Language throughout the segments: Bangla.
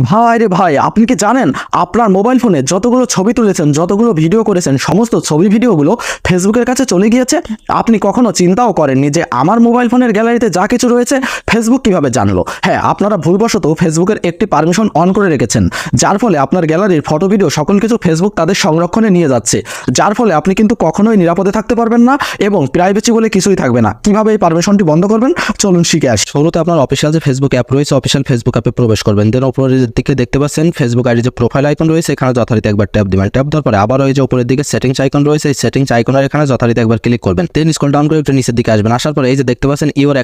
ভাই রে ভাই, আপনি কি জানেন আপনার মোবাইল ফোনে যতগুলো ছবি তুলেছেন, যতগুলো ভিডিও করেছেন, সমস্ত ছবি ভিডিওগুলো ফেসবুকের কাছে চলে গিয়েছে? আপনি কখনো চিন্তাও করেননি যে আমার মোবাইল ফোনের গ্যালারিতে যা কিছু রয়েছে ফেসবুক কিভাবে জানলো? হ্যাঁ, আপনারা ভুলবশত ফেসবুকের একটি পারমিশন অন করে রেখেছেন, যার ফলে আপনার গ্যালারির ফটো ভিডিও সকল কিছু ফেসবুক তাদের সংরক্ষণে নিয়ে যাচ্ছে, যার ফলে আপনি কিন্তু কখনোই নিরাপদে থাকতে পারবেন না এবং প্রাইভেসি বলে কিছুই থাকবে না। কিভাবে এই পারমিশনটি বন্ধ করবেন চলুন শিখে আসি। শুরুতে আপনার অফিসিয়াল যে ফেসবুক অ্যাপ রয়েছে, অফিসিয়াল ফেসবুক অ্যাপে প্রবেশ করবেন। দেন উপরের দিকে দেখতে পাচ্ছেন ফেসবুক আইডি যে প্রোফাইল আইকন রয়েছে, এখানে যথারীতি একবার ট্যাপ দিবেন। ট্যাপ দেওয়ার পরে আবার ওই যে উপরের দিকে সেটিংস আইকন রয়েছে, এই সেটিংস আইকনের এখানে যথারীতি একবার ক্লিক করবেন। দেন স্ক্রল ডাউন করে একটু নিচের দিকে আসবেন। আসার পরে এই যে দেখতে পাচ্ছেন ইওর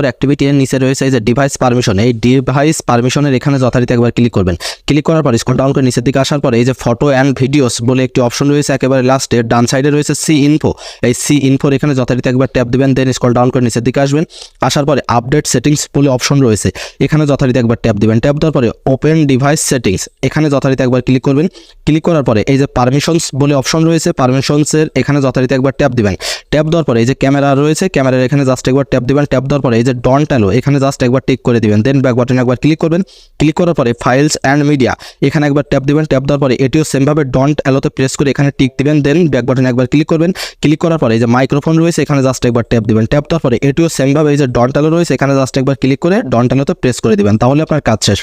অ্যাক্টিভিটি এর নিচে রয়েছে এই যে ডিভাইস পারমিশন, এই ডিভাইস পারমিশনের এখানে যথারীতি একবার ক্লিক করবেন। ক্লিক করার পর স্ক্রল ডাউন করে নিচের দিকে আসার পরে এই যে ফটো অ্যান্ড ভিডিওস বলে একটি অপশন রয়েছে, একেবারে লাস্টে ডান সাইডে রয়েছে সি ইনফো, এই সি ইনফোর এখানে যথারীতি একবার ট্যাপ দিবেন। দেন স্ক্রল ডাউন করে নিচের দিকে আসবেন। আসার পরে আপডেট সেটিংস বলে অপশন রয়েছে, এখানে যথারীতি একবার ট্যাপ দিবেন। ট্যাপ দেওয়ার পরে ওপেন ডিভাইস সেটিংস, এখানে যথারীতি একবার ক্লিক করবেন। ক্লিক করার পরে এই যে পারমিশনস বলে অপশন রয়েছে, পারমিশনসের এখানে যথারীতি একবার ট্যাপ দিবেন। ট্যাপ দেওয়ার পরে এই যে ক্যামেরা রয়েছে, ক্যামেরার এখানে জাস্ট একবার ট্যাপ দিবেন। ট্যাপ দেওয়ার পরে এই যে ডন্ট অ্যালো, এখানে জাস্ট একবার টিক করে দিবেন। দেন ব্যাক বাটনে একবার ক্লিক করবেন। ক্লিক করার পরে ফাইলস অ্যান্ড মিডিয়া, এখানে একবার ট্যাপ দিবেন। ট্যাপ দেওয়ার পরে এটিও সেমভাবে ডন্ট অ্যালোতে প্রেস করে এখানে টিক দিবেন। দেন ব্যাক বাটনে একবার ক্লিক করবেন। ক্লিক করার পরে এই যে মাইক্রোফোন রয়েছে, এখানে জাস্ট একবার ট্যাপ দিবেন। ট্যাপ দেওয়ার পরে এটিও সেমভাবে এই যে ডন্ট অ্যালো রয়েছে, এখানে জাস্ট একবার ক্লিক করে ডন্ট অ্যালোতে প্রেস করে দিবেন। তাহলে আপনার কাজ শেষ।